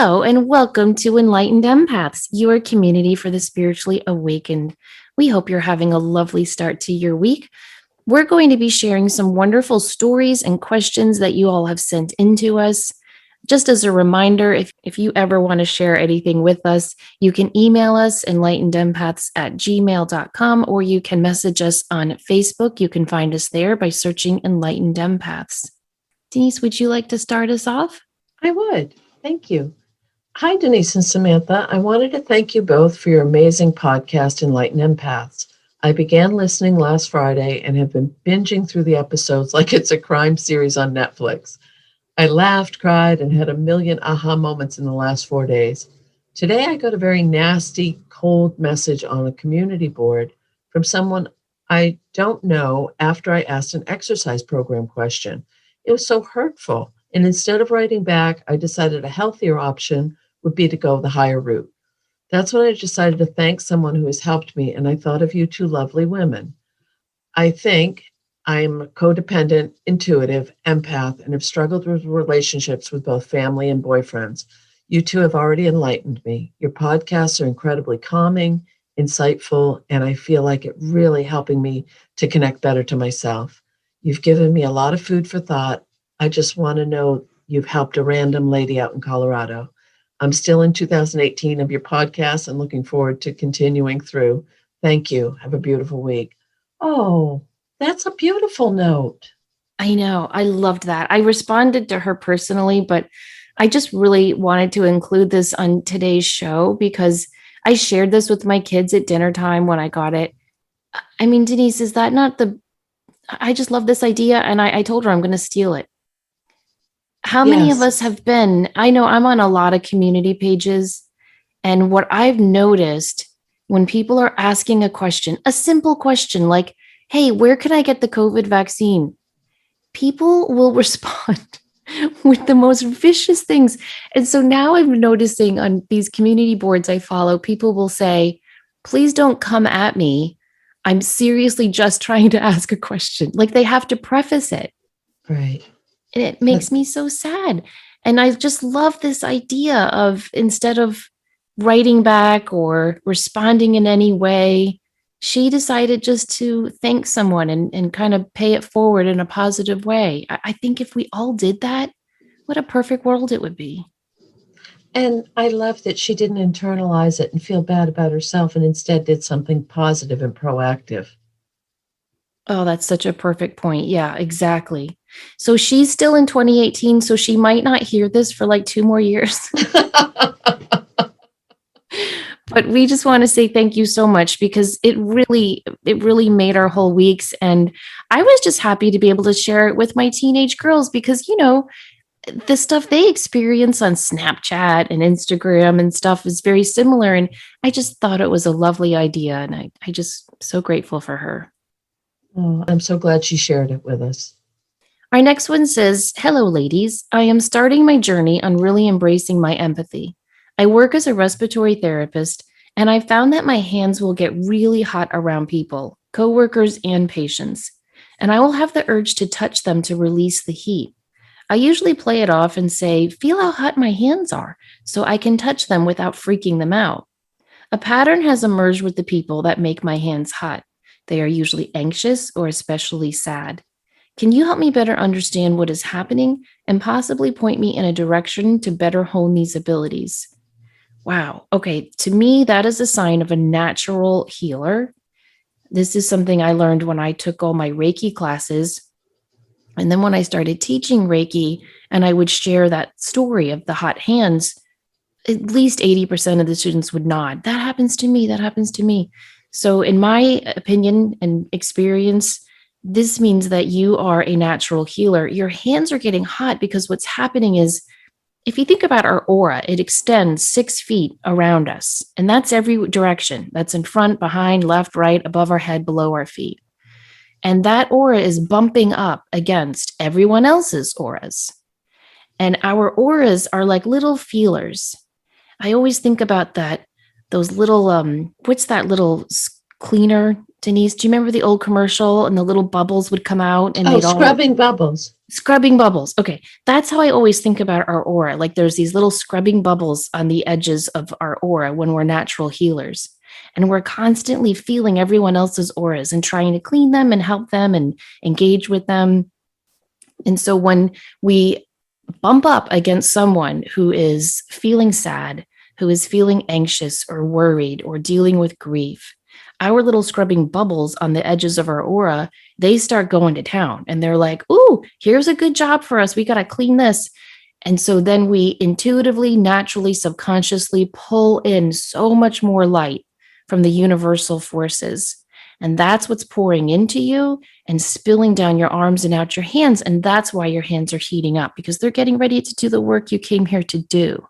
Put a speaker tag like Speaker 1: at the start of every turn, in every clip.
Speaker 1: Hello, and welcome to Enlightened Empaths, your community for the spiritually awakened. We hope you're having a lovely start to your week. We're going to be sharing some wonderful stories and questions that you all have sent into us. Just as a reminder, if you ever want to share anything with us, you can email us enlightenedempaths@gmail.com, or you can message us on Facebook. You can find us there by searching Enlightened Empaths. Denise, would you like to start us off?
Speaker 2: I would. Thank you. Hi, Denise and Samantha. I wanted to thank you both for your amazing podcast, Enlightened Empaths. I began listening last Friday and have been binging through the episodes like it's a crime series on Netflix. I laughed, cried, and had a million aha moments in the last 4 days. Today, I got a very nasty, cold message on a community board from someone I don't know after I asked an exercise program question. It was so hurtful. And instead of writing back, I decided a healthier option would be to go the higher route. That's when I decided to thank someone who has helped me, and I thought of you two lovely women. I think I am a codependent, intuitive empath and have struggled with relationships with both family and boyfriends. You two have already enlightened me. Your podcasts are incredibly calming, insightful, and I feel like it really helping me to connect better to myself. You've given me a lot of food for thought. I just want to know you've helped a random lady out in Colorado. I'm still in 2018 of your podcast and looking forward to continuing through. Thank you. Have a beautiful week. Oh, that's a beautiful note.
Speaker 1: I know. I loved that. I responded to her personally, but I just really wanted to include this on today's show because I shared this with my kids at dinner time when I got it. I mean, Denise, is that not I just love this idea. And I told her I'm going to steal it. How many of us have been? I know I'm on a lot of community pages, and what I've noticed when people are asking a question, a simple question like, hey, where can I get the COVID vaccine? People will respond with the most vicious things. And so now I'm noticing on these community boards I follow, people will say, please don't come at me. I'm seriously just trying to ask a question. Like they have to preface it.
Speaker 2: Right.
Speaker 1: And it makes me so sad. And I just love this idea of instead of writing back or responding in any way, she decided just to thank someone and kind of pay it forward in a positive way. I think if we all did that, what a perfect world it would be.
Speaker 2: And I love that she didn't internalize it and feel bad about herself and instead did something positive and proactive.
Speaker 1: Oh, that's such a perfect point. Yeah, exactly. So she's still in 2018, so she might not hear this for like 2 more years. But we just want to say thank you so much because it really made our whole weeks. And I was just happy to be able to share it with my teenage girls because, the stuff they experience on Snapchat and Instagram and stuff is very similar. And I just thought it was a lovely idea. And I just so grateful for her.
Speaker 2: Oh, I'm so glad she shared it with us.
Speaker 1: Our next one says, hello, ladies. I am starting my journey on really embracing my empathy. I work as a respiratory therapist, and I found that my hands will get really hot around people, coworkers, and patients, and I will have the urge to touch them to release the heat. I usually play it off and say, feel how hot my hands are, so I can touch them without freaking them out. A pattern has emerged with the people that make my hands hot. They are usually anxious or especially sad. Can you help me better understand what is happening and possibly point me in a direction to better hone these abilities? Wow. Okay. To me, that is a sign of a natural healer. This is something I learned when I took all my Reiki classes. And then when I started teaching Reiki and I would share that story of the hot hands, at least 80% of the students would nod. That happens to me. That happens to me. So in my opinion and experience, this means that you are a natural healer. Your hands are getting hot because what's happening is, if you think about our aura, it extends 6 feet around us, and that's every direction. That's in front, behind, left, right, above our head, below our feet. And that aura is bumping up against everyone else's auras. And our auras are like little feelers. I always think about those little, what's that little cleaner Denise, do you remember the old commercial and the little bubbles would come out and
Speaker 2: Oh,
Speaker 1: they'd all
Speaker 2: scrubbing bubbles.
Speaker 1: scrubbing bubbles? Okay. That's how I always think about our aura. Like there's these little scrubbing bubbles on the edges of our aura when we're natural healers. And we're constantly feeling everyone else's auras and trying to clean them and help them and engage with them. And so when we bump up against someone who is feeling sad, who is feeling anxious or worried or dealing with grief, our little scrubbing bubbles on the edges of our aura, they start going to town and they're like, ooh, here's a good job for us. We got to clean this. And so then we intuitively, naturally, subconsciously pull in so much more light from the universal forces. And that's what's pouring into you and spilling down your arms and out your hands. And that's why your hands are heating up because they're getting ready to do the work you came here to do.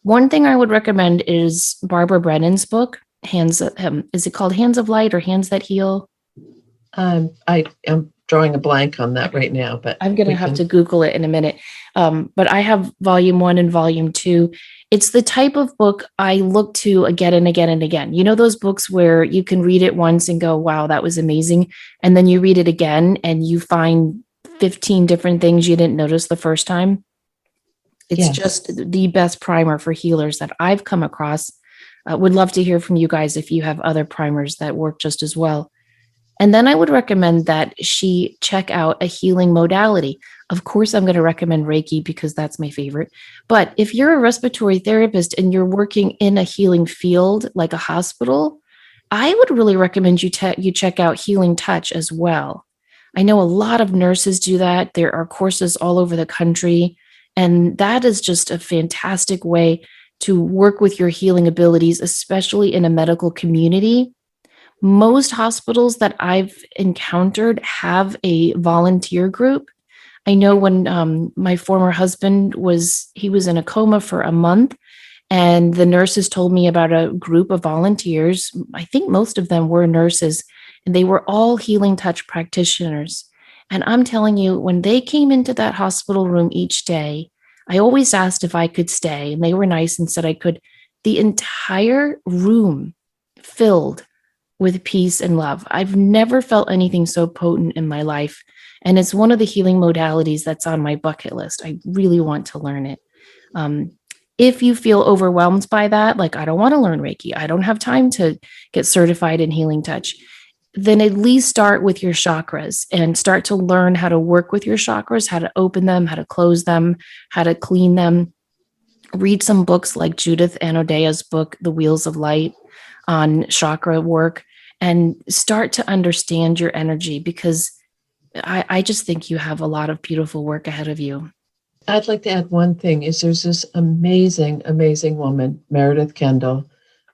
Speaker 1: One thing I would recommend is Barbara Brennan's book, Hands. Is it called Hands of Light or Hands That Heal?
Speaker 2: I am drawing a blank on that right now, but
Speaker 1: I'm going to have to Google it in a minute. But I have volume 1 and volume 2. It's the type of book I look to again and again and again. You know, those books where you can read it once and go, wow, that was amazing. And then you read it again and you find 15 different things you didn't notice the first time. It's just the best primer for healers that I've come across. Would love to hear from you guys if you have other primers that work just as well. And then I would recommend that she check out a healing modality. Of course, I'm going to recommend Reiki because that's my favorite. But if you're a respiratory therapist and you're working in a healing field like a hospital, I would really recommend you check out Healing Touch as well. I know a lot of nurses do that. There are courses all over the country. And that is just a fantastic way to work with your healing abilities, especially in a medical community. Most hospitals that I've encountered have a volunteer group. I know when my former husband was in a coma for a month, and the nurses told me about a group of volunteers. I think most of them were nurses, and they were all Healing Touch practitioners. And I'm telling you, when they came into that hospital room each day, I always asked if I could stay, and they were nice and said I could. The entire room filled with peace and love. I've never felt anything so potent in my life. And it's one of the healing modalities that's on my bucket list. I really want to learn it. If you feel overwhelmed by that, like, I don't want to learn Reiki, I don't have time to get certified in Healing Touch, then at least start with your chakras and start to learn how to work with your chakras, how to open them, how to close them, how to clean them. Read some books like Judith Anodea's book, The Wheels of Light, on chakra work, and start to understand your energy because I just think you have a lot of beautiful work ahead of you.
Speaker 2: I'd like to add one thing is there's this amazing, amazing woman, Meredith Kendall,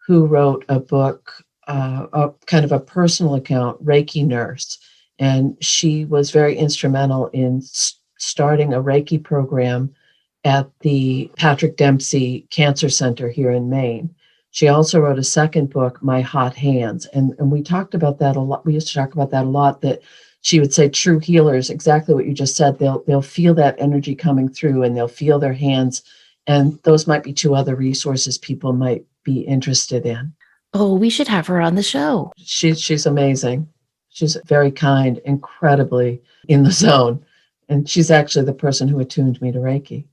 Speaker 2: who wrote a book, a kind of a personal account, Reiki Nurse. And she was very instrumental in starting a Reiki program at the Patrick Dempsey Cancer Center here in Maine. She also wrote a second book, My Hot Hands. And we talked about that a lot. We used to talk about that a lot, that she would say true healers, exactly what you just said. They'll feel that energy coming through and they'll feel their hands. And those might be 2 other resources people might be interested in.
Speaker 1: Oh, we should have her on the show.
Speaker 2: She's amazing. She's very kind, incredibly in the zone. And she's actually the person who attuned me to Reiki.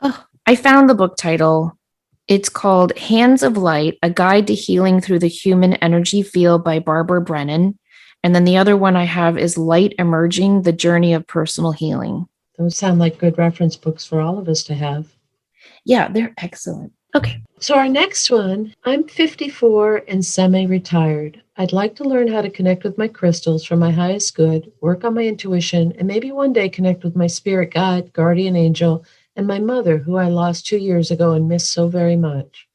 Speaker 1: Oh, I found the book title. It's called Hands of Light, A Guide to Healing Through the Human Energy Field by Barbara Brennan. And then the other one I have is Light Emerging, The Journey of Personal Healing.
Speaker 2: Those sound like good reference books for all of us to have.
Speaker 1: Yeah, they're excellent. Okay.
Speaker 2: So our next one, I'm 54 and semi-retired. I'd like to learn how to connect with my crystals for my highest good, work on my intuition, and maybe one day connect with my spirit guide, guardian angel, and my mother, who I lost 2 years ago and miss so very much.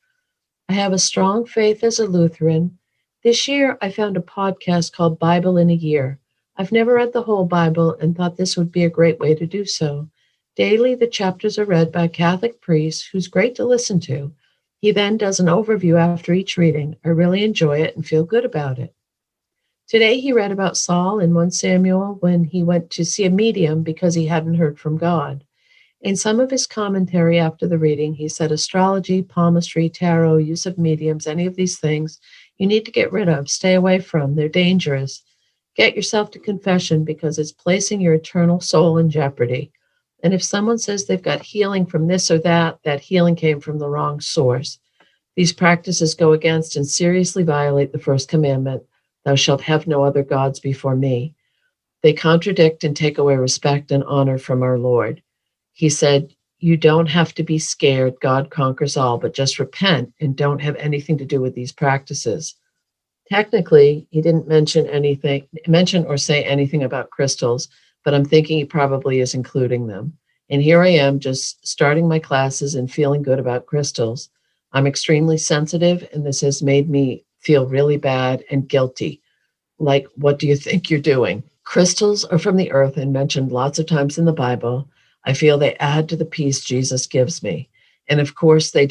Speaker 2: I have a strong faith as a Lutheran. This year, I found a podcast called Bible in a Year. I've never read the whole Bible and thought this would be a great way to do so. Daily, the chapters are read by a Catholic priest who's great to listen to. He then does an overview after each reading. I really enjoy it and feel good about it. Today, he read about Saul in 1 Samuel when he went to see a medium because he hadn't heard from God. In some of his commentary after the reading, he said astrology, palmistry, tarot, use of mediums, any of these things, you need to get rid of, stay away from. They're dangerous. Get yourself to confession because it's placing your eternal soul in jeopardy. And if someone says they've got healing from this or that, that healing came from the wrong source. These practices go against and seriously violate the first commandment, thou shalt have no other gods before me. They contradict and take away respect and honor from our Lord. He said, you don't have to be scared. God conquers all, but just repent and don't have anything to do with these practices. Technically, he didn't mention or say anything about crystals, but I'm thinking he probably is including them. And here I am just starting my classes and feeling good about crystals. I'm extremely sensitive, and this has made me feel really bad and guilty. Like, what do you think you're doing? Crystals are from the earth and mentioned lots of times in the Bible. I feel they add to the peace Jesus gives me. And of course, they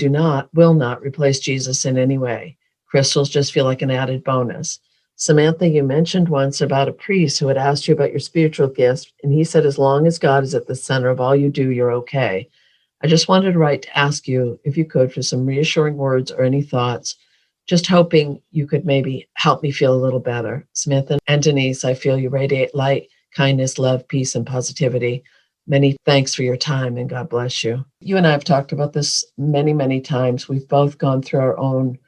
Speaker 2: will not replace Jesus in any way. Crystals just feel like an added bonus. Samantha, you mentioned once about a priest who had asked you about your spiritual gifts, and he said, as long as God is at the center of all you do, you're okay. I just wanted to write to ask you, if you could, for some reassuring words or any thoughts, just hoping you could maybe help me feel a little better. Samantha and Denise, I feel you radiate light, kindness, love, peace, and positivity. Many thanks for your time, and God bless you. You and I have talked about this many, many times. We've both gone through our own,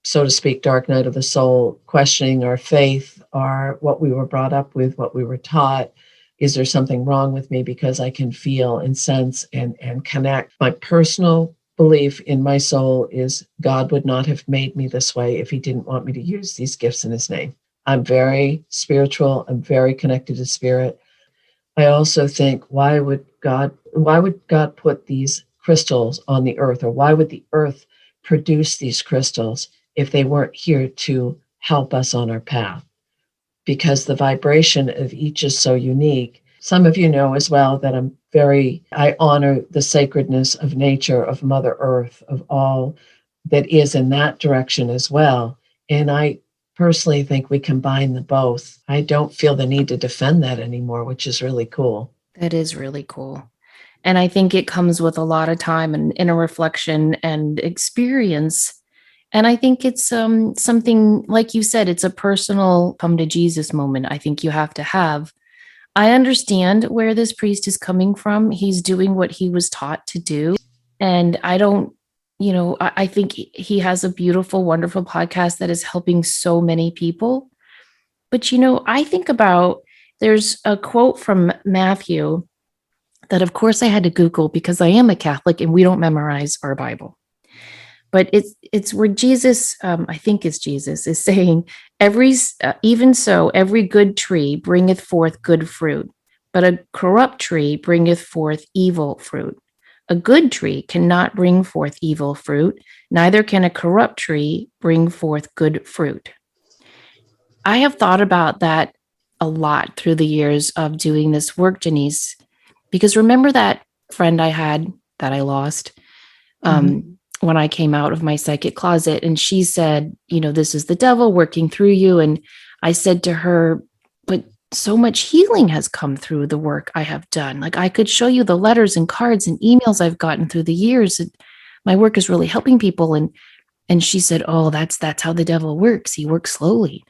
Speaker 2: so to speak, dark night of the soul, questioning our faith, what we were brought up with, what we were taught. Is there something wrong with me because I can feel and sense and connect? My personal belief in my soul is God would not have made me this way if he didn't want me to use these gifts in his name. I'm very spiritual. I'm very connected to spirit. I also think, why would God put these crystals on the earth, or why would the earth produce these crystals if they weren't here to help us on our path? Because the vibration of each is so unique. Some of you know as well that I honor the sacredness of nature, of Mother Earth, of all that is in that direction as well. And I personally think we combine the both. I don't feel the need to defend that anymore, which is really cool.
Speaker 1: That is really cool. And I think it comes with a lot of time and inner reflection and experience. And I think it's something, like you said, it's a personal come to Jesus moment. I think you have to have. I understand where this priest is coming from. He's doing what he was taught to do. And I don't, I think he has a beautiful, wonderful podcast that is helping so many people. But, I think about, there's a quote from Matthew that, of course, I had to Google because I am a Catholic and we don't memorize our Bible. But it's where Jesus, I think it's Jesus, is saying, even so, every good tree bringeth forth good fruit, but a corrupt tree bringeth forth evil fruit. A good tree cannot bring forth evil fruit, neither can a corrupt tree bring forth good fruit. I have thought about that a lot through the years of doing this work, Denise, because remember that friend I had that I lost? When I came out of my psychic closet, and she said, this is the devil working through you. And I said to her, but so much healing has come through the work I have done. Like, I could show you the letters and cards and emails I've gotten through the years. And my work is really helping people. And she said, oh, that's how the devil works. He works slowly.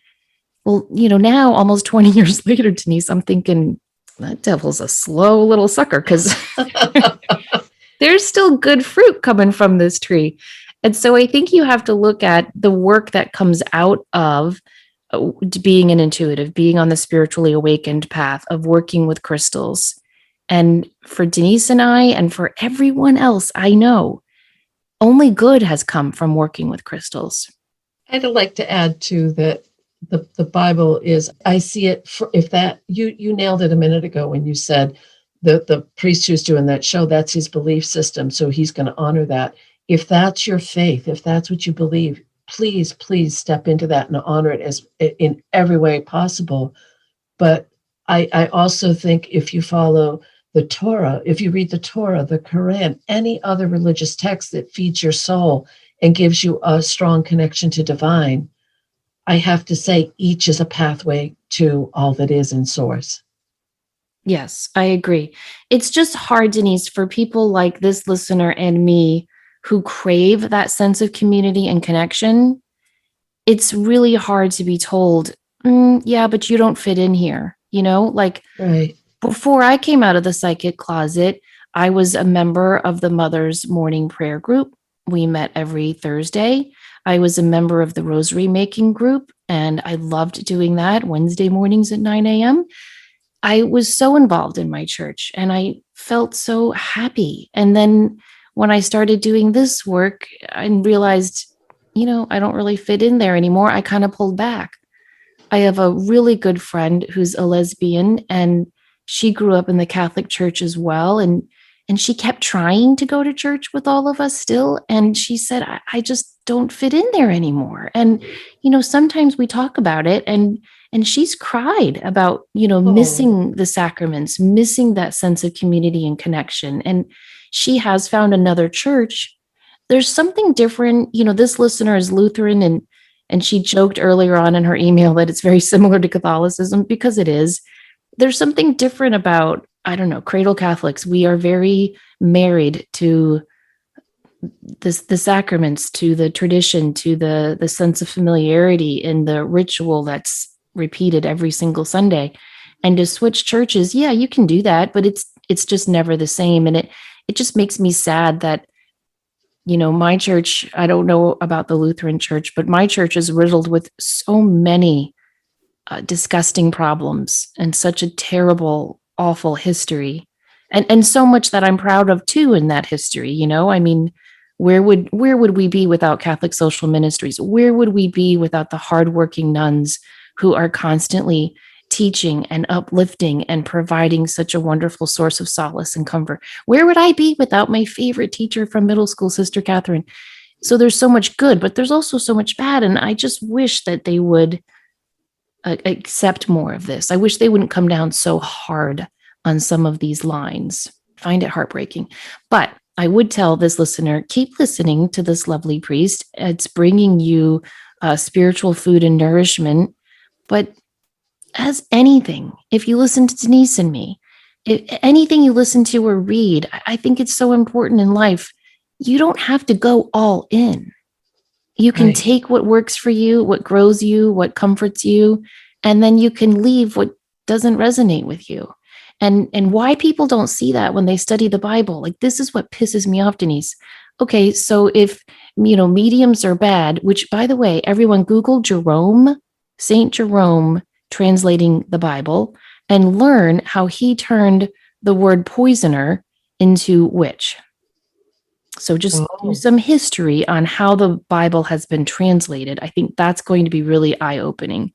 Speaker 1: Well, now almost 20 years later, Denise, I'm thinking that devil's a slow little sucker, because there's still good fruit coming from this tree. And so I think you have to look at the work that comes out of being an intuitive, being on the spiritually awakened path, of working with crystals. And for Denise and I, and for everyone else I know, only good has come from working with crystals.
Speaker 2: I'd like to add too that the Bible is, I see it, if that, you nailed it a minute ago when you said the priest who's doing that show, that's his belief system, so he's going to honor that. If that's your faith, if that's what you believe, please step into that and honor it as in every way possible. But I also think if you follow the Torah, if you read the Torah, the Quran, any other religious text that feeds your soul and gives you a strong connection to divine, I have to say each is a pathway to all that is in source.
Speaker 1: Yes, I agree. It's just hard, Denise, for people like this listener and me who crave that sense of community and connection. it's really hard to be told, yeah, but you don't fit in here. Like
Speaker 2: Right.
Speaker 1: before I came out of the psychic closet, I was a member of the Mother's Morning Prayer Group. We met every Thursday. I was a member of the Rosary Making Group, and I loved doing that Wednesday mornings at 9 a.m. I was so involved in my church and I felt so happy. And then when I started doing this work and realized, I don't really fit in there anymore, I kind of pulled back. I have a really good friend who's a lesbian, and she grew up in the Catholic Church as well. And she kept trying to go to church with all of us still. And she said, I just don't fit in there anymore. And, sometimes we talk about it, and she's cried about,
Speaker 2: Oh,
Speaker 1: missing the sacraments, missing that sense of community and connection. And she has found another church. There's something different. This listener is Lutheran, and she joked earlier on in her email that it's very similar to Catholicism, because it is. There's something different about, I don't know, cradle Catholics. We are very married to the sacraments, to the tradition, to the sense of familiarity in the ritual that's repeated every single Sunday. And to switch churches, yeah, you can do that, but it's just never the same. And it just makes me sad that, my church, I don't know about the Lutheran church, but my church is riddled with so many disgusting problems and such a terrible, awful history, and so much that I'm proud of too in that history. I mean, where would we be without Catholic social ministries? Where would we be without the hardworking nuns who are constantly teaching and uplifting and providing such a wonderful source of solace and comfort? Where would I be without my favorite teacher from middle school, Sister Catherine? So there's so much good, but there's also so much bad. And I just wish that they would accept more of this. I wish they wouldn't come down so hard on some of these lines. Find it heartbreaking. But I would tell this listener, keep listening to this lovely priest. It's bringing you spiritual food and nourishment. But as anything, if you listen to Denise and me, anything you listen to or read, I think it's so important in life. You don't have to go all in. You can
Speaker 2: right.
Speaker 1: take what works for you, what grows you, what comforts you, and then you can leave what doesn't resonate with you. And why people don't see that when they study the Bible, like, this is what pisses me off, Denise. Okay, so if mediums are bad, which, by the way, everyone Google Jerome, Saint Jerome translating the Bible, and learn how he turned the word poisoner into witch. So just do
Speaker 2: Oh,
Speaker 1: some history on how the Bible has been translated. I think that's going to be really eye opening.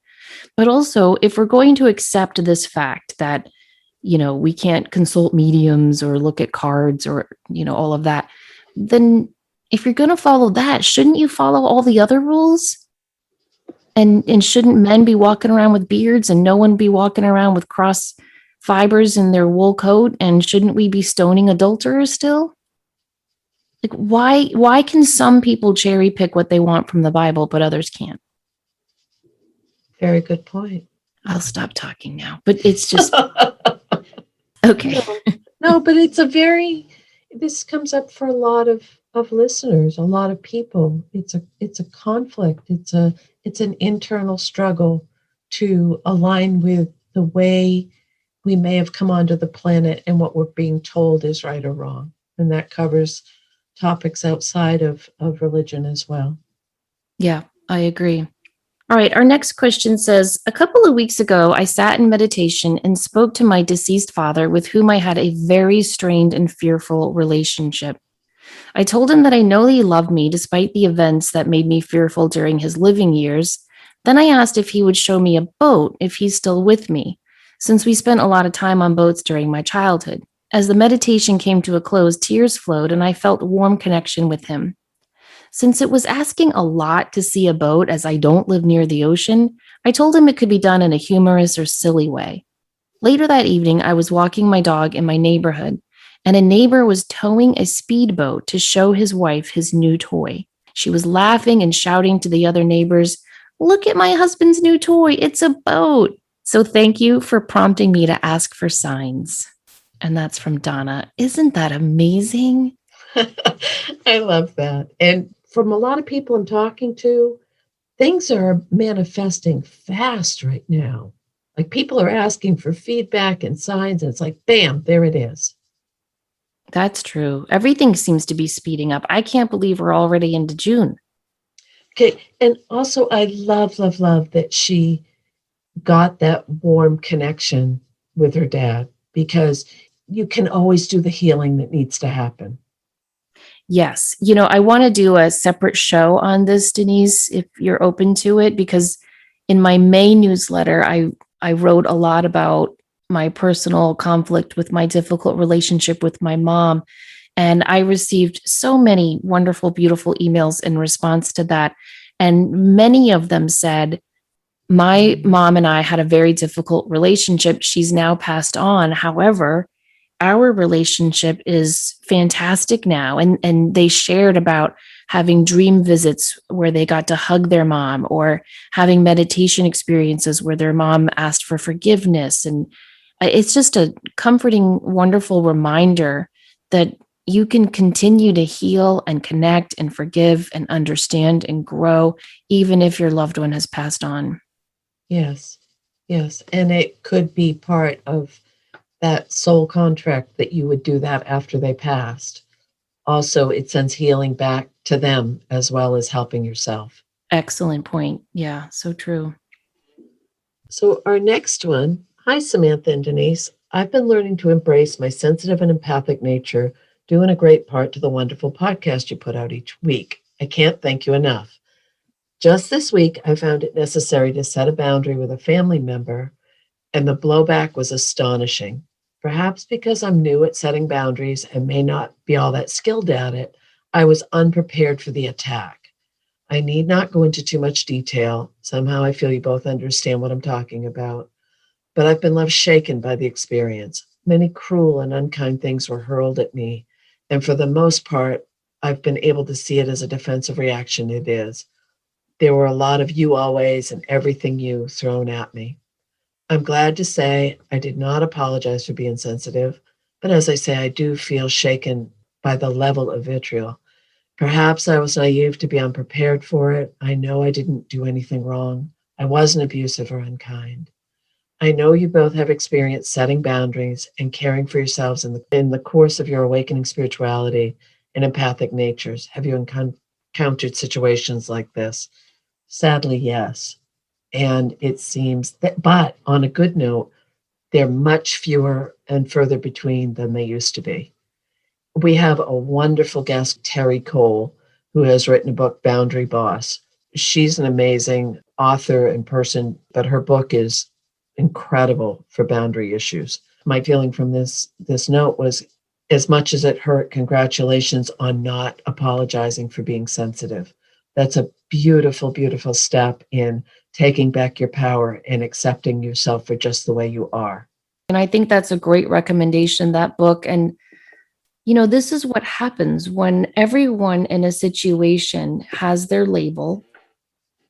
Speaker 1: But also, if we're going to accept this fact that, we can't consult mediums or look at cards or, all of that, then if you're going to follow that, shouldn't you follow all the other rules? And shouldn't men be walking around with beards and no one be walking around with cross fibers in their wool coat? And shouldn't we be stoning adulterers still? Like, why can some people cherry pick what they want from the Bible but others can't?
Speaker 2: very good point.
Speaker 1: I'll stop talking now, but it's just okay.
Speaker 2: No, no, but this comes up for a lot of listeners, a lot of people. It's a conflict. It's an internal struggle to align with the way we may have come onto the planet and what we're being told is right or wrong. And that covers topics outside of religion as well.
Speaker 1: Yeah, I agree. All right, our next question says, a couple of weeks ago, I sat in meditation and spoke to my deceased father, with whom I had a very strained and fearful relationship. I told him that I know he loved me despite the events that made me fearful during his living years. Then I asked if he would show me a boat if he's still with me, since we spent a lot of time on boats during my childhood. As the meditation came to a close, tears flowed and I felt a warm connection with him. Since it was asking a lot to see a boat, as I don't live near the ocean, I told him it could be done in a humorous or silly way. Later that evening, I was walking my dog in my neighborhood, and a neighbor was towing a speedboat to show his wife his new toy. She was laughing and shouting to the other neighbors, "Look at my husband's new toy, it's a boat." So thank you for prompting me to ask for signs. And that's from Donna. Isn't that amazing?
Speaker 2: I love that. And from a lot of people I'm talking to, things are manifesting fast right now. Like people are asking for feedback and signs, and it's like, bam, there it is.
Speaker 1: That's true. Everything seems to be speeding up. I can't believe we're already into June.
Speaker 2: Okay. And also, I love, love, love that she got that warm connection with her dad because you can always do the healing that needs to happen.
Speaker 1: Yes. I want to do a separate show on this, Denise, if you're open to it, because in my May newsletter, I wrote a lot about my personal conflict with my difficult relationship with my mom. And I received so many wonderful, beautiful emails in response to that. And many of them said, my mom and I had a very difficult relationship. She's now passed on. However, our relationship is fantastic now. And they shared about having dream visits where they got to hug their mom, or having meditation experiences where their mom asked for forgiveness. And it's just a comforting, wonderful reminder that you can continue to heal and connect and forgive and understand and grow, even if your loved one has passed on.
Speaker 2: Yes. Yes. And it could be part of that soul contract that you would do that after they passed. Also, it sends healing back to them as well as helping yourself.
Speaker 1: Excellent point. Yeah, so true.
Speaker 2: So, our next one, hi, Samantha and Denise. I've been learning to embrace my sensitive and empathic nature, doing a great part to the wonderful podcast you put out each week. I can't thank you enough. Just this week, I found it necessary to set a boundary with a family member, and the blowback was astonishing. Perhaps because I'm new at setting boundaries and may not be all that skilled at it, I was unprepared for the attack. I need not go into too much detail. Somehow I feel you both understand what I'm talking about. But I've been left shaken by the experience. Many cruel and unkind things were hurled at me. And for the most part, I've been able to see it as a defensive reaction. It is. There were a lot of you always and everything you thrown at me. I'm glad to say I did not apologize for being sensitive. But as I say, I do feel shaken by the level of vitriol. Perhaps I was naive to be unprepared for it. I know I didn't do anything wrong. I wasn't abusive or unkind. I know you both have experience setting boundaries and caring for yourselves in the course of your awakening spirituality and empathic natures. Have you encountered situations like this? Sadly, yes. And it seems that, but on a good note, they're much fewer and further between than they used to be. We have a wonderful guest, Terry Cole, who has written a book, Boundary Boss. She's an amazing author and person, but her book is incredible for boundary issues. My feeling from this note was, as much as it hurt, congratulations on not apologizing for being sensitive. That's a beautiful, beautiful step in taking back your power and accepting yourself for just the way you are.
Speaker 1: And I think that's a great recommendation, that book. And, this is what happens when everyone in a situation has their label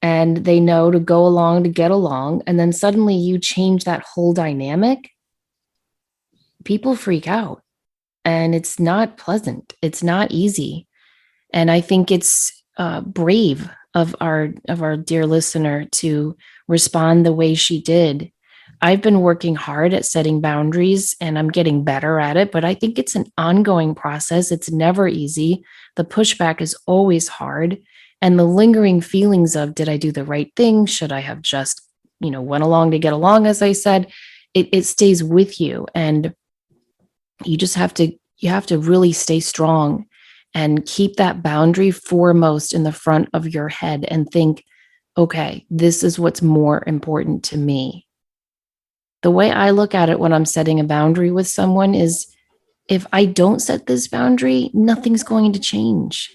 Speaker 1: and they know to go along to get along. And then suddenly you change that whole dynamic. People freak out, and it's not pleasant. It's not easy. And I think it's brave of our dear listener to respond the way she did. I've been working hard at setting boundaries and I'm getting better at it, but I think it's an ongoing process. It's never easy. The pushback is always hard. And the lingering feelings of, did I do the right thing? Should I have just, went along to get along, as I said, it stays with you. And you have to really stay strong and keep that boundary foremost in the front of your head and think, okay, this is what's more important to me. The way I look at it when I'm setting a boundary with someone is, if I don't set this boundary, nothing's going to change.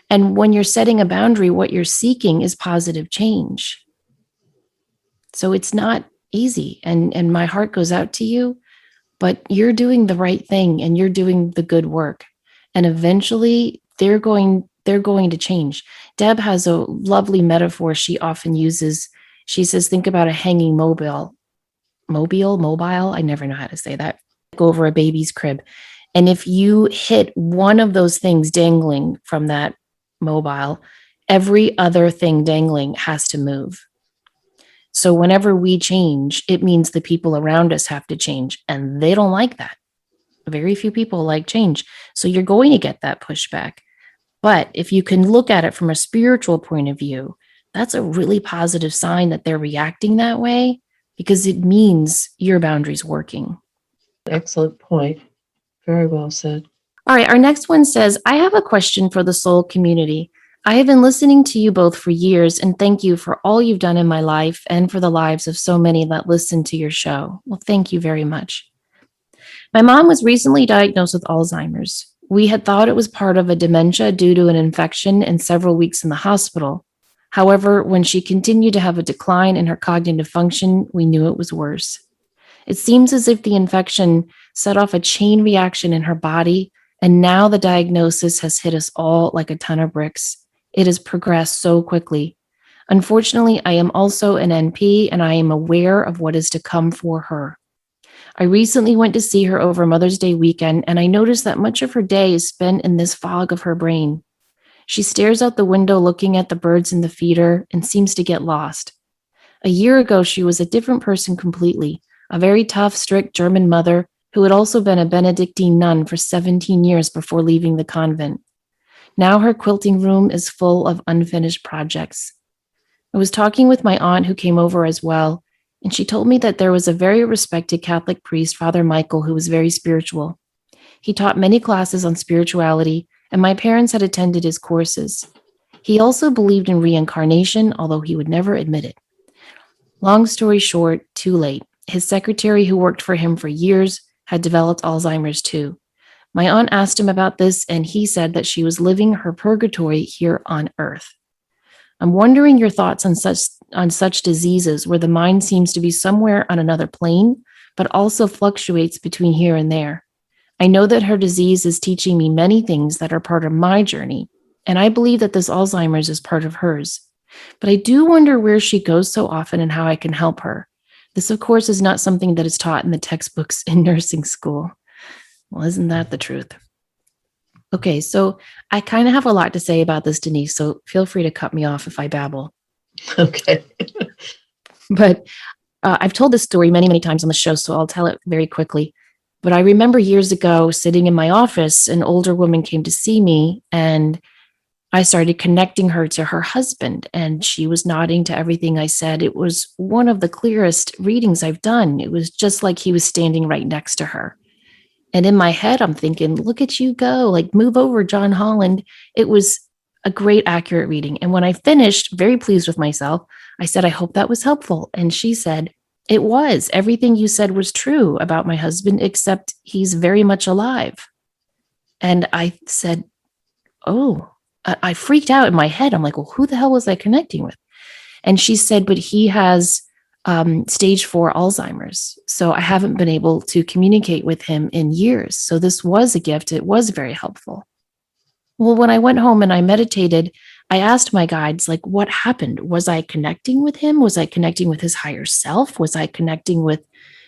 Speaker 1: And when you're setting a boundary, what you're seeking is positive change. So it's not easy. And my heart goes out to you, but you're doing the right thing and you're doing the good work. And eventually they're going to change. Deb has a lovely metaphor she often uses. She says, think about a hanging mobile. I never know how to say that. Go over a baby's crib. And if you hit one of those things dangling from that mobile every other thing dangling has to move. So whenever we change, it means the people around us have to change, and they don't like that. Very few people like change. So you're going to get that pushback. But if you can look at it from a spiritual point of view, that's a really positive sign that they're reacting that way because it means your boundaries working.
Speaker 2: Excellent point. Very well said.
Speaker 1: All right, our next one says, I have a question for the soul community. I have been listening to you both for years, and thank you for all you've done in my life and for the lives of so many that listen to your show. Well, thank you very much. My mom was recently diagnosed with Alzheimer's. We had thought it was part of a dementia due to an infection and several weeks in the hospital. However, when she continued to have a decline in her cognitive function, we knew it was worse. It seems as if the infection set off a chain reaction in her body, and now the diagnosis has hit us all like a ton of bricks. It has progressed so quickly. Unfortunately, I am also an NP, and I am aware of what is to come for her. I recently went to see her over Mother's Day weekend, and I noticed that much of her day is spent in this fog of her brain. She stares out the window looking at the birds in the feeder and seems to get lost. A year ago, she was a different person completely, a very tough, strict German mother who had also been a Benedictine nun for 17 years before leaving the convent. Now her quilting room is full of unfinished projects. I was talking with my aunt who came over as well, and she told me that there was a very respected Catholic priest, Father Michael, who was very spiritual. He taught many classes on spirituality, and my parents had attended his courses. He also believed in reincarnation, although he would never admit it. Long story short, too late. His secretary, who worked for him for years, had developed Alzheimer's too. My aunt asked him about this, and he said that she was living her purgatory here on Earth. I'm wondering your thoughts on such diseases where the mind seems to be somewhere on another plane, but also fluctuates between here and there. I know that her disease is teaching me many things that are part of my journey, and I believe that this Alzheimer's is part of hers. But I do wonder where she goes so often and how I can help her. This, of course, is not something that is taught in the textbooks in nursing school. Well, isn't that the truth? Okay, so I kind of have a lot to say about this, Denise, so feel free to cut me off if I babble.
Speaker 2: Okay.
Speaker 1: But I've told this story many, many times on the show, so I'll tell it very quickly. But I remember years ago sitting in my office, an older woman came to see me, and I started connecting her to her husband, and she was nodding to everything I said. It was one of the clearest readings I've done. It was just like he was standing right next to her. And in my head, I'm thinking, look at you go, like move over, John Holland. It was a great, accurate reading. And when I finished, very pleased with myself, I said, I hope that was helpful. And she said, it was. Everything you said was true about my husband, except he's very much alive. And I said, oh, I freaked out in my head. I'm like, well, who the hell was I connecting with? And she said, but he has stage 4 Alzheimer's. So I haven't been able to communicate with him in years. So this was a gift. It was very helpful. Well, when I went home and I meditated, I asked my guides, like, what happened? Was I connecting with him? Was I connecting with his higher self? Was I connecting with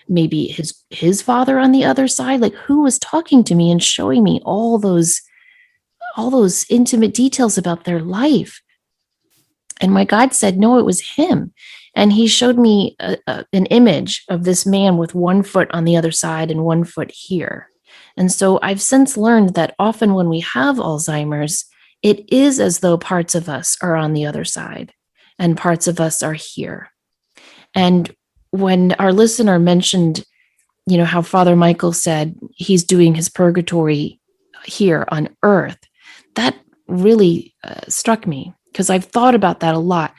Speaker 1: maybe his father on the other side? Like, who was talking to me and showing me all those intimate details about their life? And my guide said, no, it was him. And he showed me an image of this man with one foot on the other side and one foot here. And so I've since learned that often when we have Alzheimer's, it is as though parts of us are on the other side and parts of us are here. And when our listener mentioned, how Father Michael said he's doing his purgatory here on Earth, that really struck me because I've thought about that a lot.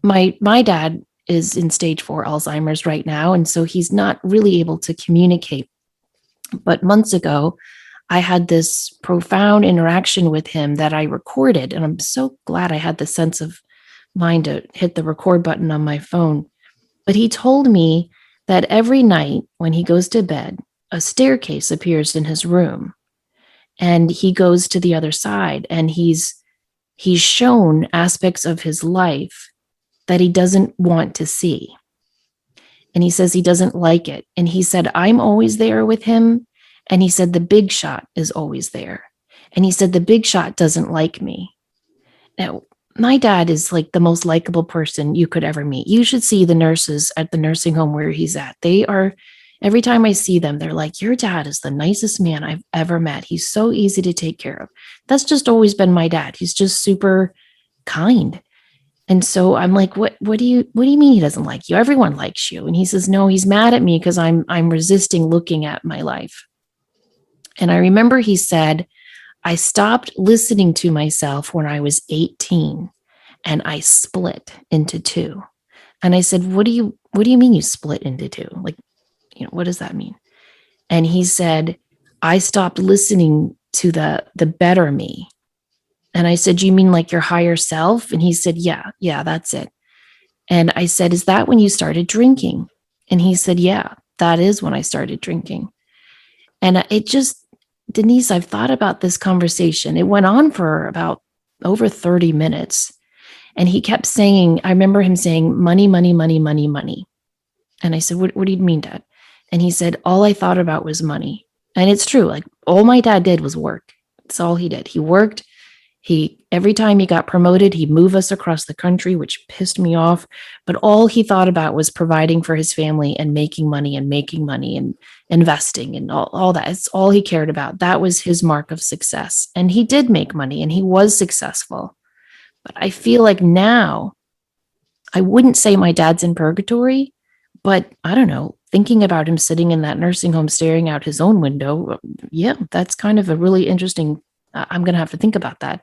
Speaker 1: My dad is in stage 4 Alzheimer's right now, and so he's not really able to communicate. But months ago, I had this profound interaction with him that I recorded, and I'm so glad I had the sense of mind to hit the record button on my phone. But he told me that every night when he goes to bed, a staircase appears in his room, and he goes to the other side, and he's shown aspects of his life that he doesn't want to see. And he says he doesn't like it. And he said, I'm always there with him. And he said, the big shot is always there. And he said, the big shot doesn't like me. Now, my dad is like the most likable person you could ever meet. You should see the nurses at the nursing home where he's at. They are, every time I see them, they're like, your dad is the nicest man I've ever met. He's so easy to take care of. That's just always been my dad. He's just super kind. And so I'm like, what do you mean he doesn't like you? Everyone likes you. And he says, no, he's mad at me because I'm resisting looking at my life. And I remember he said, I stopped listening to myself when I was 18 and I split into two. And I said, what do you mean you split into two? Like, what does that mean? And he said, I stopped listening to the better me. And I said, you mean like your higher self? And he said, yeah, that's it. And I said, is that when you started drinking? And he said, yeah, that is when I started drinking. And it just, Denise, I've thought about this conversation. It went on for about over 30 minutes. And he kept saying, I remember him saying, money, money, money, money, money. And I said, what do you mean, Dad? And he said, all I thought about was money. And it's true. Like all my dad did was work. That's all he did. He worked. Every time he got promoted, he'd move us across the country, which pissed me off. But all he thought about was providing for his family and making money and investing and all that. It's all he cared about. That was his mark of success. And he did make money and he was successful. But I feel like now I wouldn't say my dad's in purgatory, but I don't know, thinking about him sitting in that nursing home staring out his own window, yeah, that's kind of a really interesting. I'm going to have to think about that.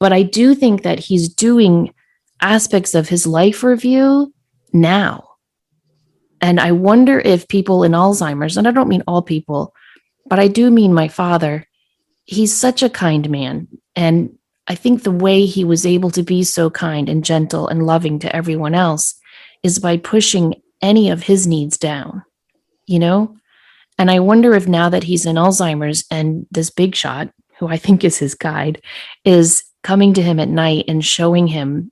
Speaker 1: But I do think that he's doing aspects of his life review now. And I wonder if people in Alzheimer's, and I don't mean all people, but I do mean my father, he's such a kind man. And I think the way he was able to be so kind and gentle and loving to everyone else is by pushing any of his needs down, you know? And I wonder if now that he's in Alzheimer's and this big shot, who I think is his guide, is coming to him at night and showing him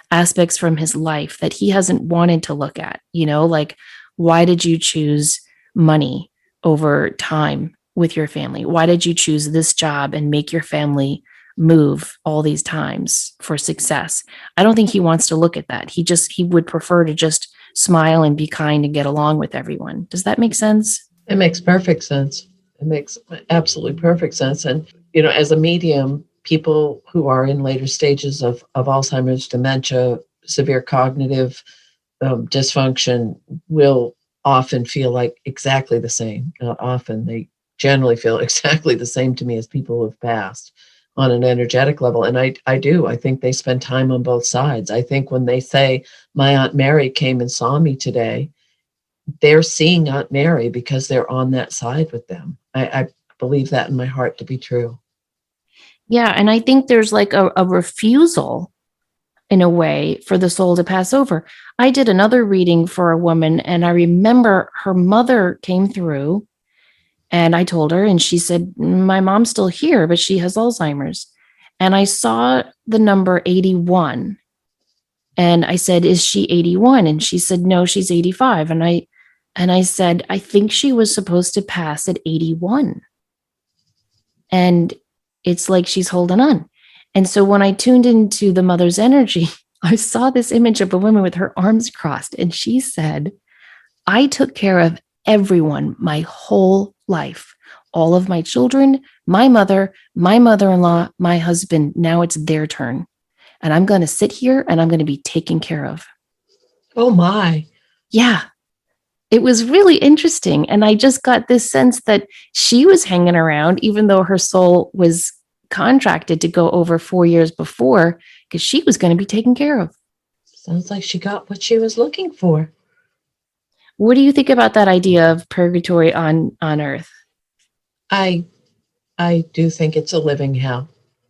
Speaker 1: aspects from his life that he hasn't wanted to look at, like why did you choose money over time with your family? Why did you choose this job and make your family move all these times for success? I don't think he wants to look at that. He would prefer to just smile and be kind and get along with everyone. Does that make sense?
Speaker 2: It makes perfect sense. It makes absolutely perfect sense. And, as a medium, people who are in later stages of Alzheimer's, dementia, severe cognitive dysfunction will often feel like exactly the same. Not often, they generally feel exactly the same to me as people who have passed on an energetic level. And I do. I think they spend time on both sides. I think when they say, my Aunt Mary came and saw me today, they're seeing Aunt Mary because they're on that side with them. I believe that in my heart to be true.
Speaker 1: Yeah. And I think there's like a refusal in a way for the soul to pass over. I did another reading for a woman, and I remember her mother came through, and I told her, and she said, my mom's still here, but she has Alzheimer's. And I saw the number 81. And I said, is she 81? And she said, no, she's 85. And I said, I think she was supposed to pass at 81. And it's like she's holding on. And so when I tuned into the mother's energy, I saw this image of a woman with her arms crossed. And she said, I took care of everyone my whole life, all of my children, my mother, my mother-in-law, my husband. Now it's their turn. And I'm going to sit here and I'm going to be taken care of.
Speaker 2: Oh, my.
Speaker 1: Yeah. It was really interesting. And I just got this sense that she was hanging around, even though her soul was contracted to go over 4 years before, because she was going to be taken care of.
Speaker 2: Sounds like she got what she was looking for.
Speaker 1: What do you think about that idea of purgatory on Earth?
Speaker 2: I do think it's a living hell.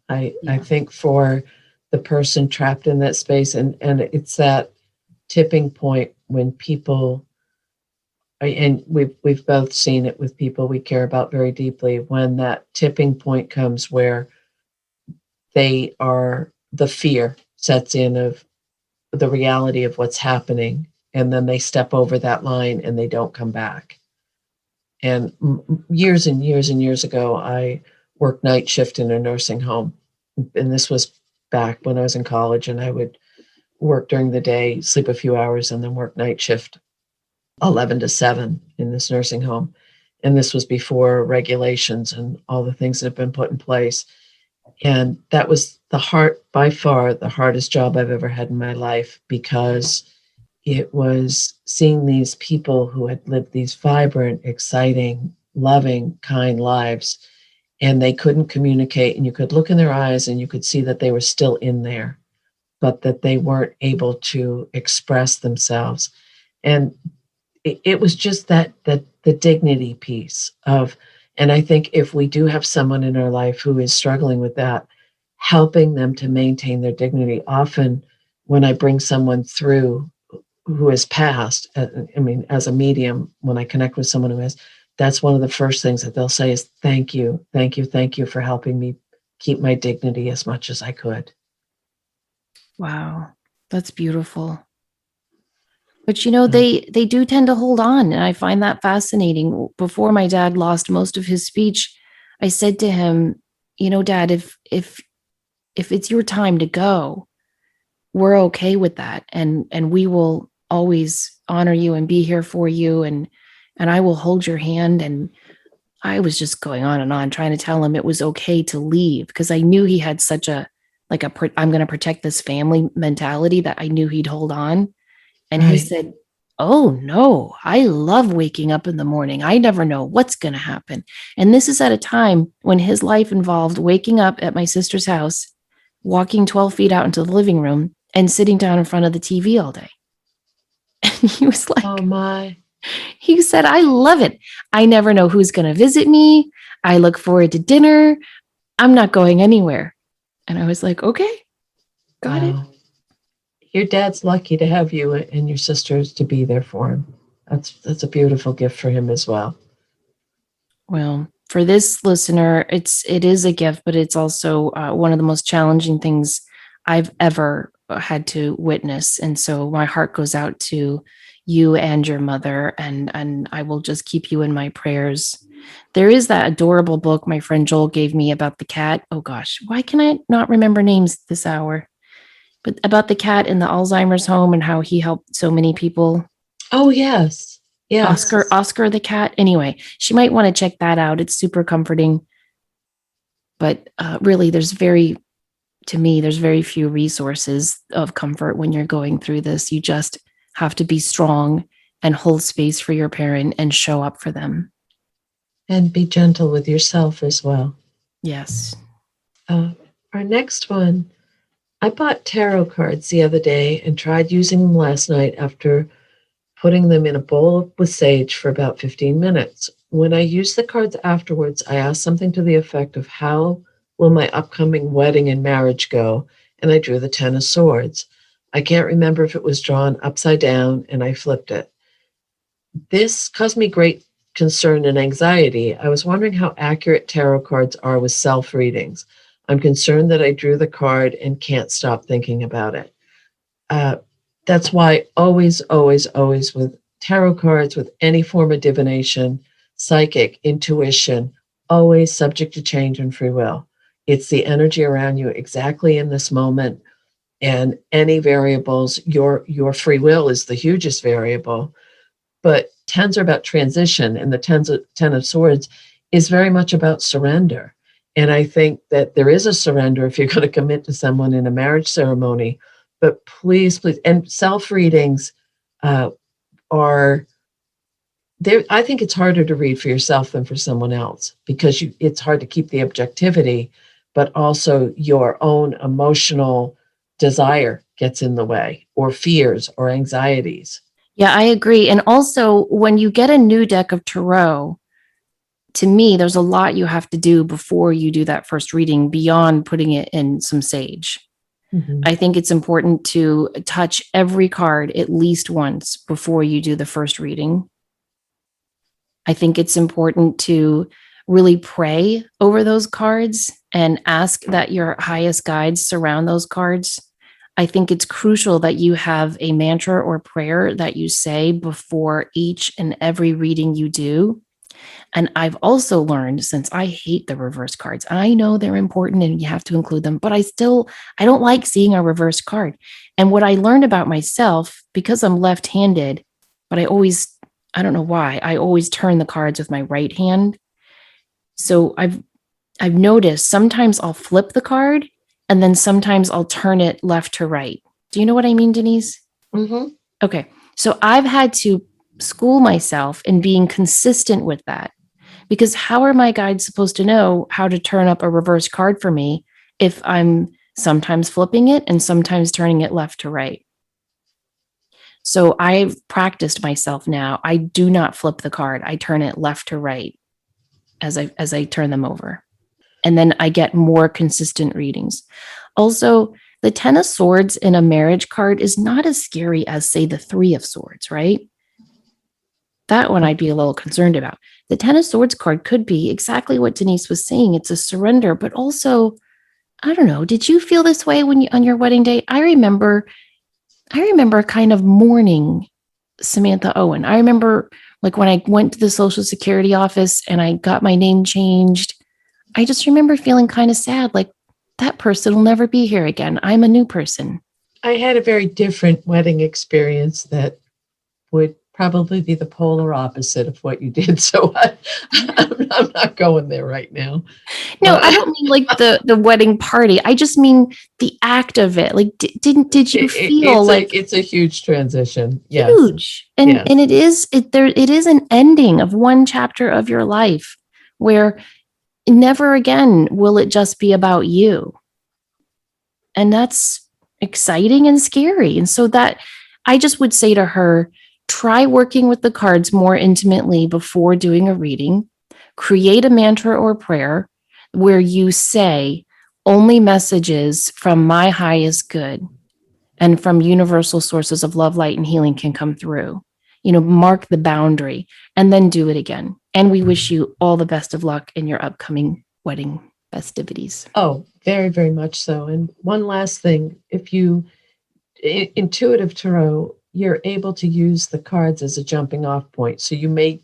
Speaker 2: I think for the person trapped in that space, and it's that tipping point when people, and we've both seen it with people we care about very deeply, when that tipping point comes where the fear sets in of the reality of what's happening, and then they step over that line and they don't come back. And years and years and years ago, I worked night shift in a nursing home, and this was back when I was in college, and I would work during the day, sleep a few hours, and then work night shift 11 to 7 in this nursing home. And this was before regulations and all the things that have been put in place. And that was by far the hardest job I've ever had in my life, because it was seeing these people who had lived these vibrant, exciting, loving, kind lives, and they couldn't communicate. And you could look in their eyes and you could see that they were still in there, but that they weren't able to express themselves. And it was just that the dignity piece of, and I think if we do have someone in our life who is struggling with that, helping them to maintain their dignity. Often when I bring someone through who has passed, I mean, as a medium, when I connect with someone who has, that's one of the first things that they'll say is, thank you, thank you, thank you for helping me keep my dignity as much as I could.
Speaker 1: Wow, that's beautiful. But they do tend to hold on, and I find that fascinating. Before my dad lost most of his speech, I said to him, Dad, if it's your time to go, we're okay with that, and we will always honor you and be here for you, and I will hold your hand. And I was just going on and on trying to tell him it was okay to leave, because I knew he had such a I'm going to protect this family mentality, that I knew he'd hold on. And he
Speaker 2: Right.
Speaker 1: said, "Oh no, I love waking up in the morning. I never know what's going to happen." And this is at a time when his life involved waking up at my sister's house, walking 12 feet out into the living room, and sitting down in front of the TV all day. And he was
Speaker 2: Oh
Speaker 1: like,
Speaker 2: my.
Speaker 1: he said, "I love it. I never know who's going to visit me. I look forward to dinner. I'm not going anywhere." And I was like, "Okay, got it."
Speaker 2: Wow. Your dad's lucky to have you and your sisters to be there for him. That's a beautiful gift for him as well.
Speaker 1: Well, for this listener, it is a gift, but it's also one of the most challenging things I've ever had to witness. And so my heart goes out to you and your mother, and I will just keep you in my prayers. There is that adorable book my friend Joel gave me about the cat. Oh gosh, why can I not remember names this hour? But about the cat in the Alzheimer's home and how he helped so many people.
Speaker 2: Oh yes. Yes.
Speaker 1: Oscar the cat. Anyway, she might want to check that out. It's super comforting. But really, to me, there's very few resources of comfort when you're going through this. You just have to be strong and hold space for your parent and show up for them.
Speaker 2: And be gentle with yourself as well.
Speaker 1: Yes.
Speaker 2: Uh, our next one, I bought tarot cards the other day and tried using them last night after putting them in a bowl with sage for about 15 minutes. When I used the cards afterwards, I asked something to the effect of, how will my upcoming wedding and marriage go? And I drew the 10 of Swords. I can't remember if it was drawn upside down, and I flipped it. This caused me great concern and anxiety. I was wondering how accurate tarot cards are with self readings. I'm concerned that I drew the card and can't stop thinking about it. Uh, that's why always, always, always with tarot cards, with any form of divination, psychic, intuition, always subject to change and free will. It's the energy around you exactly in this moment, and any variables, your free will is the hugest variable. But tens are about transition, and the ten of swords is very much about surrender. And I think that there is a surrender if you're going to commit to someone in a marriage ceremony. But please, please, and self readings are there. I think it's harder to read for yourself than for someone else, because it's hard to keep the objectivity, but also your own emotional desire gets in the way, or fears or anxieties.
Speaker 1: Yeah, I agree. And also, when you get a new deck of tarot, to me, there's a lot you have to do before you do that first reading beyond putting it in some sage.
Speaker 2: Mm-hmm.
Speaker 1: I think it's important to touch every card at least once before you do the first reading. I think it's important to really pray over those cards and ask that your highest guides surround those cards. I think it's crucial that you have a mantra or prayer that you say before each and every reading you do. And I've also learned, since I hate the reverse cards, I know they're important and you have to include them, but I don't like seeing a reverse card. And what I learned about myself, because I'm left-handed, but I don't know why, I always turn the cards with my right hand. So I've noticed sometimes I'll flip the card and then sometimes I'll turn it left to right. Do you know what I mean, Denise?
Speaker 2: Mm-hmm.
Speaker 1: Okay. So I've had to school myself in being consistent with that, because how are my guides supposed to know how to turn up a reverse card for me if I'm sometimes flipping it and sometimes turning it left to right? So I've practiced myself now. I do not flip the card. I turn it left to right as I turn them over. And then I get more consistent readings. Also, the 10 of Swords in a marriage card is not as scary as, say, the 3 of Swords, right? That one I'd be a little concerned about. The 10 of Swords card could be exactly what Denise was saying. It's a surrender, but also, I don't know, did you feel this way when you on your wedding day? I remember kind of mourning Samantha Owen. I remember like when I went to the Social Security office and I got my name changed, I just remember feeling kind of sad, like that person will never be here again. I'm a new person.
Speaker 2: I had a very different wedding experience that would probably be the polar opposite of what you did. So I'm not going there right now.
Speaker 1: No, I don't mean like the wedding party. I just mean the act of it. Like, did you feel like
Speaker 2: it's a huge transition. Yes,
Speaker 1: huge? And
Speaker 2: yes.
Speaker 1: it is an ending of one chapter of your life where never again will it just be about you. And that's exciting and scary. And so that I just would say to her, try working with the cards more intimately before doing a reading. Create a mantra or prayer where you say, only messages from my highest good and from universal sources of love, light, and healing can come through. Mark the boundary and then do it again. And we wish you all the best of luck in your upcoming wedding festivities.
Speaker 2: Oh, very, very much so. And one last thing, if you intuitive tarot, you're able to use the cards as a jumping off point. So you may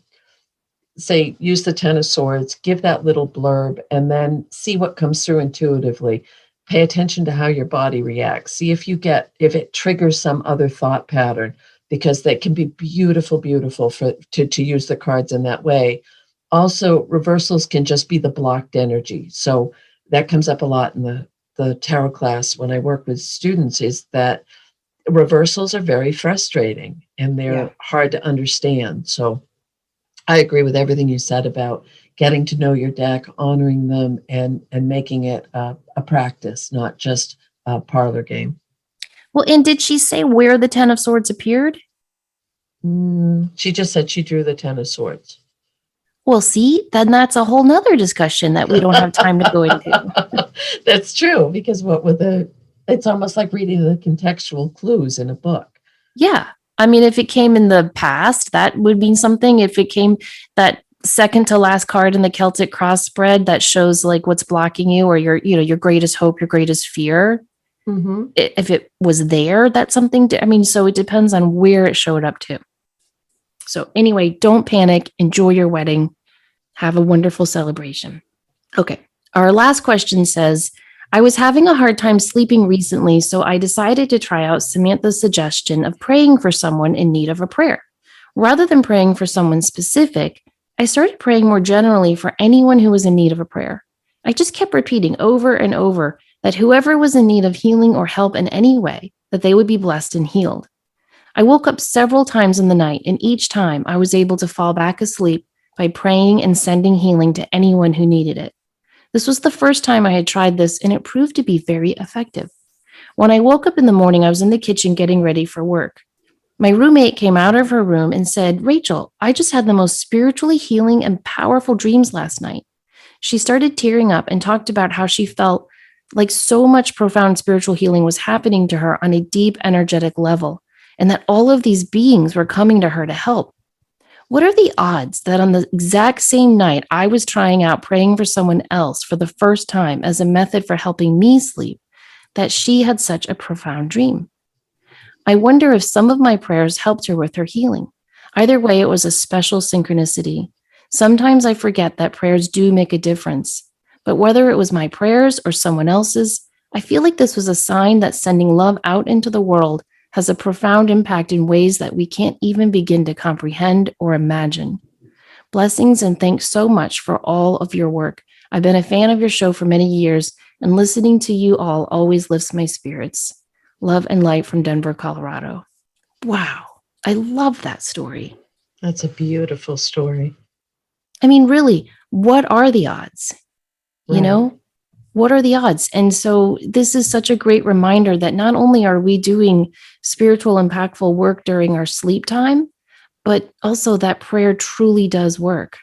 Speaker 2: say, use the 10 of Swords, give that little blurb, and then see what comes through intuitively. Pay attention to how your body reacts. See if it triggers some other thought pattern, because they can be beautiful to use the cards in that way. Also, reversals can just be the blocked energy. So that comes up a lot in the tarot class when I work with students, is that reversals are very frustrating and they're hard to understand. So I agree with everything you said about getting to know your deck, honoring them, and making it a practice, not just a parlor game.
Speaker 1: Well, and did she say where the 10 of Swords appeared?
Speaker 2: She just said she drew the 10 of Swords.
Speaker 1: Well, see, then that's a whole nother discussion that we don't have time to go into.
Speaker 2: That's true, because it's almost like reading the contextual clues in a book.
Speaker 1: Yeah. I mean, if it came in the past, that would mean something. If it came that second to last card in the Celtic cross spread that shows like what's blocking you or your greatest hope, your greatest fear.
Speaker 2: Mm-hmm.
Speaker 1: If it was there, that's something so it depends on where it showed up to. So anyway, don't panic. Enjoy your wedding. Have a wonderful celebration. Okay. Our last question says, I was having a hard time sleeping recently, so I decided to try out Samantha's suggestion of praying for someone in need of a prayer. Rather than praying for someone specific, I started praying more generally for anyone who was in need of a prayer. I just kept repeating over and over that whoever was in need of healing or help in any way, that they would be blessed and healed. I woke up several times in the night, and each time I was able to fall back asleep by praying and sending healing to anyone who needed it. This was the first time I had tried this, and it proved to be very effective. When I woke up in the morning, I was in the kitchen getting ready for work. My roommate came out of her room and said, Rachel, I just had the most spiritually healing and powerful dreams last night. She started tearing up and talked about how she felt like so much profound spiritual healing was happening to her on a deep energetic level, and that all of these beings were coming to her to help. What are the odds that on the exact same night I was trying out praying for someone else for the first time as a method for helping me sleep, that she had such a profound dream? I wonder if some of my prayers helped her with her healing. Either way, it was a special synchronicity. Sometimes I forget that prayers do make a difference. But whether it was my prayers or someone else's, I feel like this was a sign that sending love out into the world has a profound impact in ways that we can't even begin to comprehend or imagine. Blessings and thanks so much for all of your work. I've been a fan of your show for many years, and listening to you all always lifts my spirits. Love and light from Denver, Colorado. Wow, I love that story.
Speaker 2: That's a beautiful story.
Speaker 1: I mean, really, what are the odds?
Speaker 2: Right.
Speaker 1: You know, what are the odds? And so this is such a great reminder that not only are we doing spiritual, impactful work during our sleep time, but also that prayer truly does work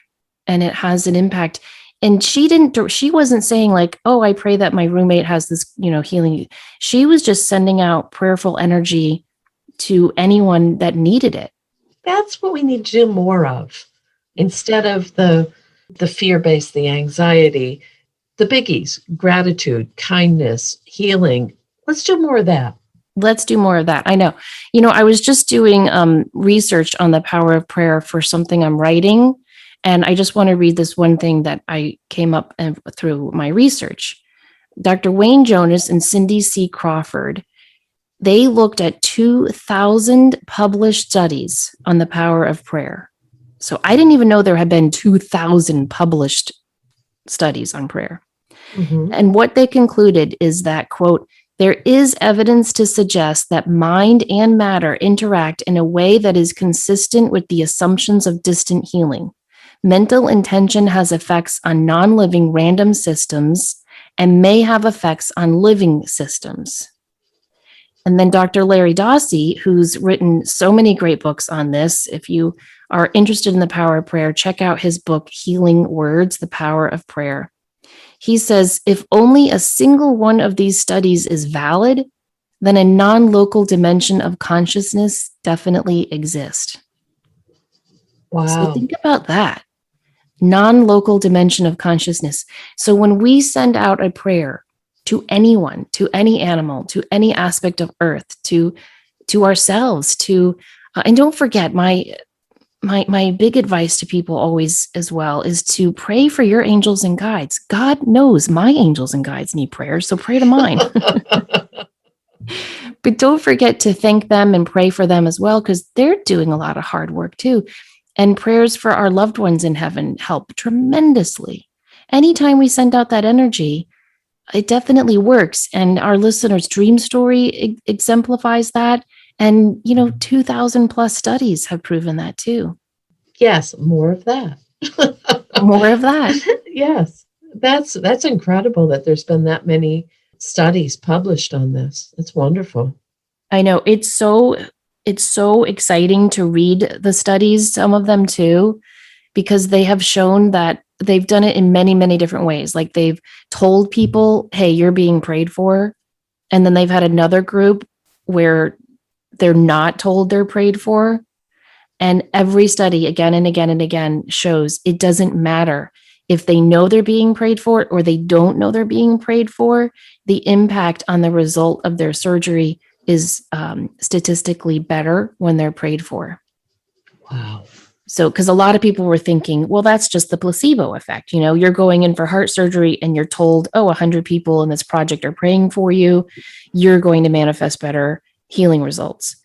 Speaker 1: and it has an impact. And she wasn't saying like, oh, I pray that my roommate has this, healing. She was just sending out prayerful energy to anyone that needed it.
Speaker 2: That's what we need to do more of. Instead of the fear-based, the anxiety, the biggies, gratitude, kindness, healing. Let's do more of that.
Speaker 1: Let's do more of that. I know. I was just doing research on the power of prayer for something I'm writing. And I just want to read this one thing that I came up through my research. Dr. Wayne Jonas and Cindy C. Crawford, they looked at 2,000 published studies on the power of prayer. So I didn't even know there had been 2,000 published studies on prayer. Mm-hmm. And what they concluded is that, quote, there is evidence to suggest that mind and matter interact in a way that is consistent with the assumptions of distant healing. Mental intention has effects on non-living random systems and may have effects on living systems. And then Dr. Larry Dossey, who's written so many great books on this, if you are interested in the power of prayer, check out his book, Healing Words, The Power of Prayer. He says, if only a single one of these studies is valid, then a non-local dimension of consciousness definitely exists.
Speaker 2: Wow.
Speaker 1: So think about that. Non-local dimension of consciousness. So when we send out a prayer to anyone, to any animal, to any aspect of earth, to ourselves, and don't forget, my big advice to people always as well is to pray for your angels and guides. God knows my angels and guides need prayer, so pray to mine. But don't forget to thank them and pray for them as well, because they're doing a lot of hard work too. And prayers for our loved ones in heaven help tremendously. Anytime we send out that energy, it definitely works. And our listeners' dream story exemplifies that. And, 2,000 plus studies have proven that too.
Speaker 2: Yes, more of that.
Speaker 1: More of that.
Speaker 2: Yes, that's incredible that there's been that many studies published on this. It's wonderful.
Speaker 1: I know. It's so exciting to read the studies, some of them too, because they have shown that they've done it in many, many different ways. Like they've told people, hey, you're being prayed for. And then they've had another group where they're not told they're prayed for. And every study again and again and again shows it doesn't matter if they know they're being prayed for or they don't know they're being prayed for. The impact on the result of their surgery is statistically better when they're prayed for.
Speaker 2: Wow.
Speaker 1: So, because a lot of people were thinking, well, that's just the placebo effect. You're going in for heart surgery and you're told, 100 people in this project are praying for you. You're going to manifest better healing results.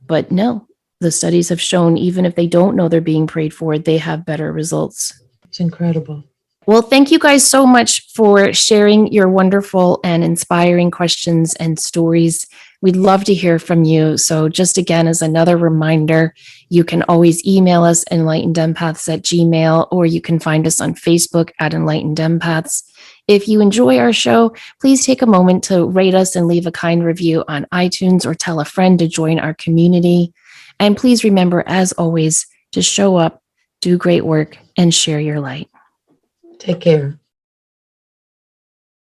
Speaker 1: But no, the studies have shown even if they don't know they're being prayed for, they have better results.
Speaker 2: It's incredible.
Speaker 1: Well, thank you guys so much for sharing your wonderful and inspiring questions and stories. We'd love to hear from you. So just again, as another reminder, you can always email us enlightenedempaths@gmail.com, or you can find us on Facebook at Enlightened Empaths. If you enjoy our show, please take a moment to rate us and leave a kind review on iTunes or tell a friend to join our community. And please remember, as always, to show up, do great work, and share your light.
Speaker 2: Take care.